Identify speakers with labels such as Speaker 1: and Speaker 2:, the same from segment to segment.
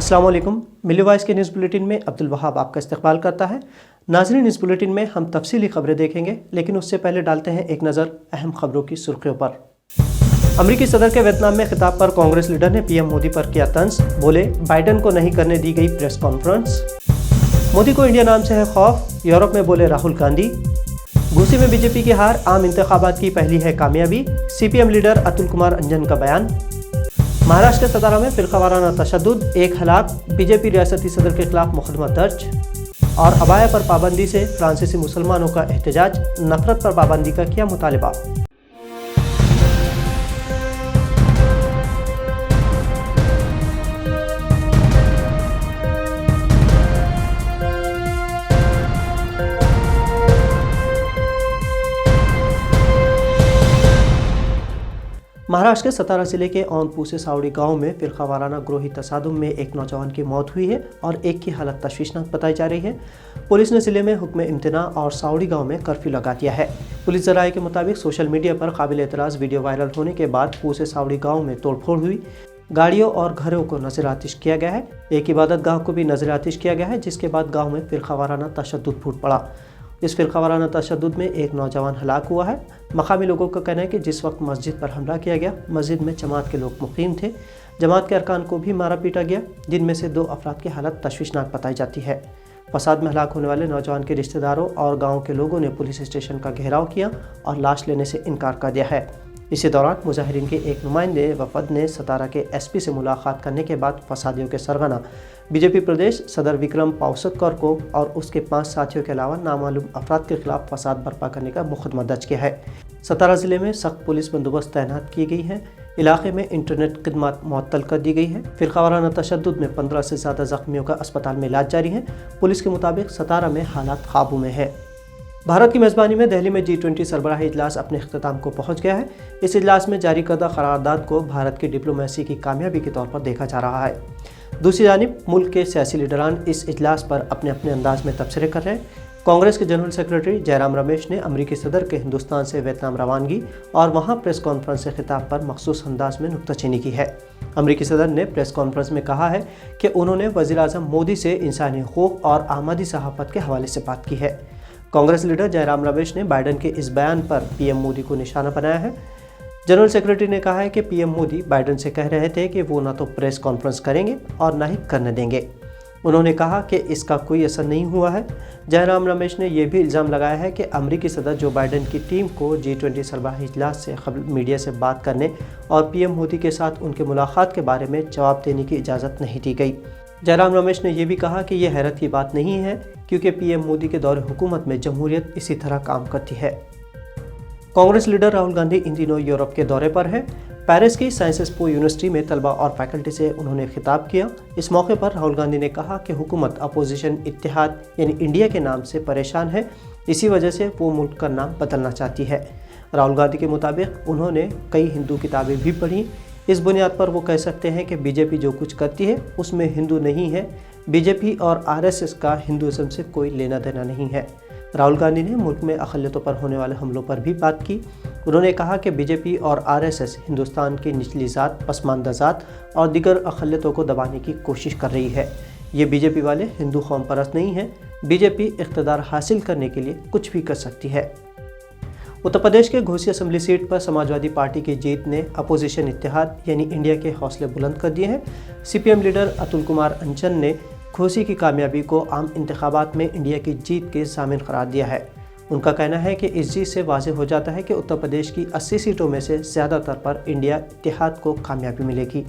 Speaker 1: अस्सलाम वालेकुम। मिली वॉइस के न्यूज़ बुलेटिन में अब्दुल वहाब आपका इस्तकबाल करता है। नाज़रीन, इस बुलेटिन में हम तफसीली खबरें देखेंगे, लेकिन उससे पहले डालते हैं एक नज़र अहम खबरों की सुर्खियों पर। अमरीकी सदर के वियतनाम में खिताब पर कांग्रेस लीडर ने पीएम मोदी पर किया तंज, बोले बाइडन को नहीं करने दी गई प्रेस कॉन्फ्रेंस। मोदी को इंडिया नाम से है खौफ, यूरोप में बोले राहुल गांधी। घूसी में बीजेपी की हार, आम इंतखाबात की पहली है कामयाबी, सीपीएम लीडर अतुल कुमार अंजन का बयान। महाराष्ट्र के सतारा में फिरकावाराना तशद्दुद, 1 हलाक, बीजेपी रियासती सदर के खिलाफ मुकदमा दर्ज। और अबाया पर पाबंदी से फ्रांसीसी मुसलमानों का एहतजाज, नफरत पर पाबंदी का किया मुतालबा। महाराष्ट्र के सतारा जिले के औनपूसे सावड़ी गांव में फिरकावाराना ग्रोही तसादुम में एक नौजवान की मौत हुई है और एक की हालत तशवीशनाक बताई जा रही है। पुलिस ने जिले में हुक्म इम्तना और सावड़ी गांव में कर्फ्यू लगा दिया है। पुलिस जराये के मुताबिक सोशल मीडिया पर काबिल एतराज़ वीडियो वायरल होने के बाद पूसे सावड़ी गाँव में तोड़फोड़ हुई, गाड़ियों और घरों को नजर आतिश किया गया है। एक इबादत गाह को भी नजर आतिश किया गया है, जिसके बाद गाँव में फिरकावाराना तशद्दुद फूट पड़ा। इस फिरकावाराना तशद्दुद में एक नौजवान हलाक हुआ है। मकामी लोगों का कहना है कि जिस वक्त मस्जिद पर हमला किया गया, मस्जिद में जमात के लोग मुकीम थे। जमात के अरकान को भी मारा पीटा गया, जिनमें से 2 अफराद की हालत तशवीशनाक बताई जाती है। फसाद में हलाक होने वाले नौजवान के रिश्तेदारों और गाँव के लोगों ने पुलिस स्टेशन का घेराव किया और लाश लेने से इनकार कर दिया है। इसी दौरान मुजाहिरीन के एक नुमाइंदे वफद ने सतारा के एसपी से मुलाकात करने के बाद फसादियों के सरगना बीजेपी प्रदेश सदर विक्रम पाउसतकर को और उसके 5 साथियों के अलावा नामालूम अफराद के खिलाफ फसाद बर्पा करने का मुकदमा दर्ज किया है। सतारा ज़िले में सख्त पुलिस बंदोबस्त तैनात की गई है। इलाके में इंटरनेट खिदमत मुअत्तल कर दी गई है। फिरकावाराना तशद्दुद में 15 से ज़्यादा ज़ख्मियों का अस्पताल में इलाज जारी है। पुलिस के मुताबिक सतारा में हालात काबू में है। भारत की मेज़बानी में दिल्ली में G20 सरबराही इजलास अपने इख्तिताम को पहुंच गया है। इस इजलास में जारी करदा करारदाद को भारत की डिप्लोमेसी की कामयाबी के तौर पर देखा जा रहा है। दूसरी जानिब मुल्क के सियासी लीडरान इस इजलास पर अपने अपने अंदाज में तबसरे कर रहे हैं। कांग्रेस के जनरल सेक्रेटरी जयराम रमेश ने अमरीकी सदर के हिंदुस्तान से वियतनाम रवानगी और वहां प्रेस कॉन्फ्रेंस से खिताब पर मखसूस अंदाज में नुक्ताचीनी की है। अमरीकी सदर ने प्रेस कॉन्फ्रेंस में कहा है कि उन्होंने वज़ीर-ए-आज़म मोदी से इंसानी हुकूक और आमदी सहाफ़त के हवाले से बात की है। कांग्रेस लीडर जयराम रमेश ने बाइडन के इस बयान पर पीएम मोदी को निशाना बनाया है। जनरल सेक्रेटरी ने कहा है कि पीएम मोदी बाइडन से कह रहे थे कि वो ना तो प्रेस कॉन्फ्रेंस करेंगे और ना ही करने देंगे। उन्होंने कहा कि इसका कोई असर नहीं हुआ है। जयराम रमेश ने यह भी इल्ज़ाम लगाया है कि अमरीकी सदर जो बाइडन की टीम को G20 सरबराही इजलास से कबल मीडिया से बात करने और पीएम मोदी के साथ उनके मुलाकात के बारे में जवाब देने की इजाज़त नहीं दी गई। जयराम रमेश ने यह भी कहा कि यह हैरत की बात नहीं है, क्योंकि पीएम मोदी के दौरे हुकूमत में जमहूरियत इसी तरह काम करती है। कांग्रेस लीडर राहुल गांधी इन दिनों यूरोप के दौरे पर हैं। पेरिस की साइंसेस पो यूनिवर्सिटी में तलबा और फैकल्टी से उन्होंने खिताब किया। इस मौके पर राहुल गांधी ने कहा कि हुकूमत अपोजिशन इत्तेहाद यानी इंडिया के नाम से परेशान है, इसी वजह से वो मुल्क का नाम बदलना चाहती है। राहुल गांधी के मुताबिक उन्होंने कई हिंदू किताबें भी पढ़ी। इस बुनियाद पर वो कह सकते हैं कि बीजेपी जो कुछ करती है उसमें हिंदू नहीं है। बीजेपी और आरएसएस का हिंदुज़म से कोई लेना देना नहीं है। राहुल गांधी ने मुल्क में अक़लियतों पर होने वाले हमलों पर भी बात की। उन्होंने कहा कि बीजेपी और आरएसएस हिंदुस्तान की निचली ज़ात, पसमानदा ज़ात और दीगर अक़लियतों को दबाने की कोशिश कर रही है। ये बीजेपी वाले हिंदू कौम परस्त नहीं हैं। बीजेपी इक़्तिदार हासिल करने के लिए कुछ भी कर सकती है। उत्तर प्रदेश के घोसी असेंबली सीट पर समाजवादी पार्टी की जीत ने अपोजिशन इत्तेहाद यानी इंडिया के हौसले बुलंद कर दिए हैं। सीपीएम लीडर अतुल कुमार अंजन ने घोसी की कामयाबी को आम इंतखाबात में इंडिया की जीत के ज़ामिन करार दिया है। उनका कहना है कि इस जीत से वाज़ेह हो जाता है कि उत्तर प्रदेश की 80 सीटों में से ज़्यादातर पर इंडिया इत्तेहाद को कामयाबी मिलेगी।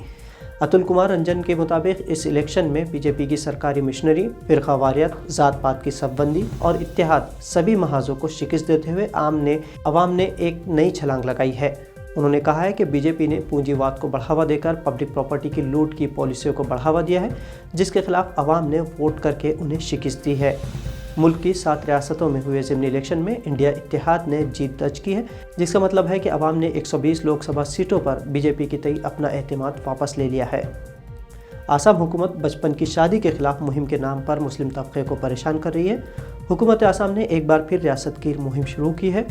Speaker 1: अतुल कुमार अंजन के मुताबिक इस इलेक्शन में बीजेपी की सरकारी मिशनरी, फ़िरक़ावारियत, ज़ात पात की सबबंदी और इत्तेहाद सभी महाजों को शिकस्त देते हुए अवाम ने एक नई छलांग लगाई है। उन्होंने कहा है कि बीजेपी ने पूंजीवाद को बढ़ावा देकर पब्लिक प्रॉपर्टी की लूट की पॉलिसियों को बढ़ावा दिया है, जिसके खिलाफ अवाम ने वोट करके उन्हें शिकस्त दी है। मुल्क की 7 रियासतों में हुए ज़िमनी इलेक्शन में इंडिया इत्तेहाद ने जीत दर्ज की है, जिसका मतलब है कि अवाम ने 120 लोकसभा सीटों पर बीजेपी की तई अपना एतमाद वापस ले लिया है। आसाम हुकूमत बचपन की शादी के खिलाफ मुहिम के नाम पर मुस्लिम तबके को परेशान कर रही है। हुकूमत आसाम ने एक बार फिर रियासत की मुहिम शुरू की है।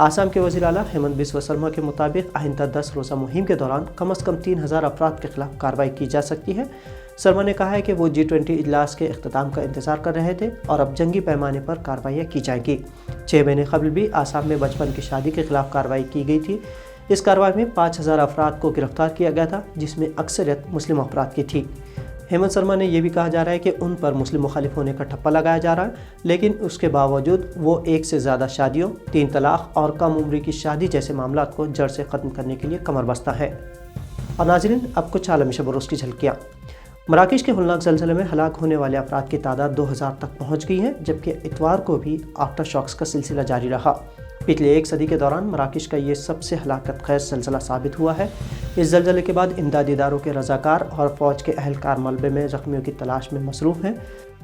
Speaker 1: आसाम के वज़ीर आला हेमंत बिस्वा शर्मा के मुताबिक आइंदा 10 रोज़ा मुहिम के दौरान कम अज़ कम 3000 अफराद के खिलाफ कार्रवाई की जा सकती है। سرما نے کہا ہے کہ وہ G20 اجلاس کے اختتام کا انتظار کر رہے تھے اور اب جنگی پیمانے پر کارروائیاں کی جائیں گی۔ 6 مہینے قبل بھی آسام میں بچپن کی شادی کے خلاف کارروائی کی گئی تھی۔ اس کارروائی میں 5000 افراد کو گرفتار کیا گیا تھا، جس میں اکثریت مسلم افراد کی تھی۔ ہیمنت سرما نے یہ بھی کہا جا رہا ہے کہ ان پر مسلم مخالف ہونے کا ٹھپا لگایا جا رہا ہے، لیکن اس کے باوجود وہ 1 سے زیادہ شادیوں، 3 طلاق اور کم عمری کی شادی جیسے معاملات کو جڑ سے ختم کرنے کے لیے کمر بستہ ہے۔ اور ناظرین، اب کچھ عالمی شب و روز کی جھلکیاں۔ مراکش کے ہولناک زلزلے میں ہلاک ہونے والے افراد کی تعداد 2000 تک پہنچ گئی ہے، جبکہ اتوار کو بھی آفٹر شاکس کا سلسلہ جاری رہا۔ پچھلے 1 صدی کے دوران مراکش کا یہ سب سے ہلاکت خیز زلزلہ ثابت ہوا ہے۔ اس زلزلے کے بعد امدادی اداروں کے رضاکار اور فوج کے اہلکار ملبے میں زخمیوں کی تلاش میں مصروف ہیں۔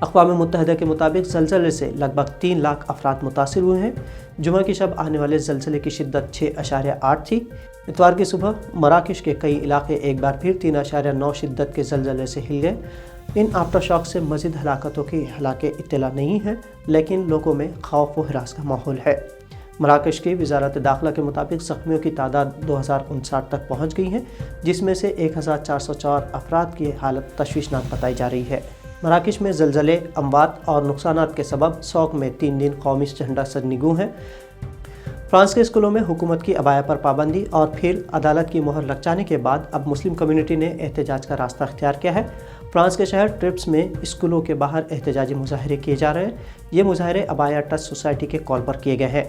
Speaker 1: اقوام متحدہ کے مطابق زلزلے سے لگ بھگ 3 لاکھ افراد متاثر ہوئے ہیں۔ جمعہ کی شب آنے والے زلزلے کی شدت 6.8 تھی۔ اتوار کی صبح مراکش کے کئی علاقے ایک بار پھر 3.9 شدت کے زلزلے سے ہل گئے۔ ان آفٹر شاک سے مزید ہلاکتوں کی حالانکہ اطلاع نہیں ہے، لیکن لوگوں میں خوف و ہراس کا ماحول ہے۔ مراکش کی وزارت داخلہ کے مطابق زخمیوں کی تعداد 2059 تک پہنچ گئی ہے، جس میں سے 1404 افراد کی حالت تشویشناک بتائی جا رہی ہے۔ مراکش میں زلزلے، اموات اور نقصانات کے سبب سوگ میں 3 دن قومی جھنڈا سرنگوں ہے۔ فرانس کے اسکولوں میں حکومت کی عبایا پر پابندی اور پھر عدالت کی مہر لگ جانے کے بعد اب مسلم کمیونٹی نے احتجاج کا راستہ اختیار کیا ہے۔ فرانس کے شہر ٹرپس میں اسکولوں کے باہر احتجاجی مظاہرے کیے جا رہے ہیں۔ یہ مظاہرے عبایا ٹچ سوسائٹی کے کال پر کیے گئے ہیں۔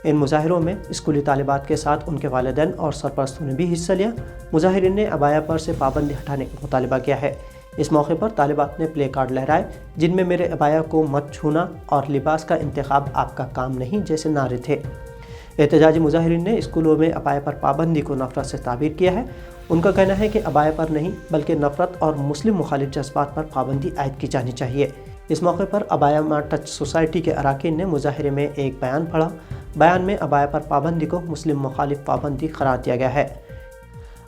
Speaker 1: ان مظاہروں میں اسکولی طالبات کے ساتھ ان کے والدین اور سرپرستوں نے بھی حصہ لیا۔ مظاہرین نے عبایا پر سے پابندی ہٹانے کا مطالبہ کیا ہے۔ اس موقع پر طالبات نے پلے کارڈ لہرائے، جن میں میرے عبایا کو مت چھونا اور لباس کا انتخاب آپ کا کام نہیں جیسے نعرے تھے۔ احتجاجی مظاہرین نے اسکولوں میں عبایا پر پابندی کو نفرت سے تعبیر کیا ہے۔ ان کا کہنا ہے کہ عبایا پر نہیں بلکہ نفرت اور مسلم مخالف جذبات پر پابندی عائد کی جانی چاہیے۔ اس موقع پر عبایا ٹچ سوسائٹی کے اراکین نے مظاہرے میں ایک بیان پڑھا۔ بیان میں عبایا پر پابندی کو مسلم مخالف پابندی قرار دیا گیا ہے۔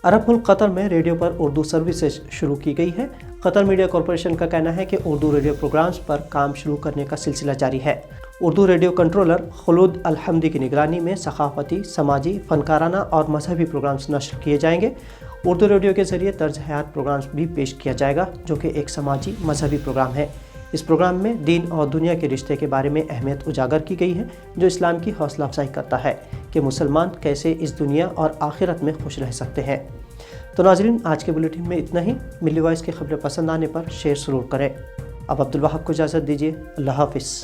Speaker 1: عرب ملک قطر میں ریڈیو پر اردو سروسز شروع کی گئی ہے۔ قطر میڈیا کارپوریشن کا کہنا ہے کہ اردو ریڈیو پروگرامز پر کام شروع کرنے کا سلسلہ جاری ہے۔ اردو ریڈیو کنٹرولر خلود الحمدی کی نگرانی میں ثقافتی، سماجی، فنکارانہ اور مذہبی پروگرامز نشر کیے جائیں گے۔ اردو ریڈیو کے ذریعے طرز حیات پروگرامز بھی پیش کیا جائے گا، جو کہ ایک سماجی مذہبی پروگرام ہے۔ اس پروگرام میں دین اور دنیا کے رشتے کے بارے میں اہمیت اجاگر کی گئی ہے، جو اسلام کی حوصلہ افزائی کرتا ہے کہ مسلمان کیسے اس دنیا اور آخرت میں خوش رہ سکتے ہیں۔ تو ناظرین، آج کے بلیٹن میں اتنا ہی۔ ملی وائس کی خبریں پسند آنے پر شیئر ضرور کریں۔ اب عبدالوہاب کو اجازت دیجیے۔ اللہ حافظ۔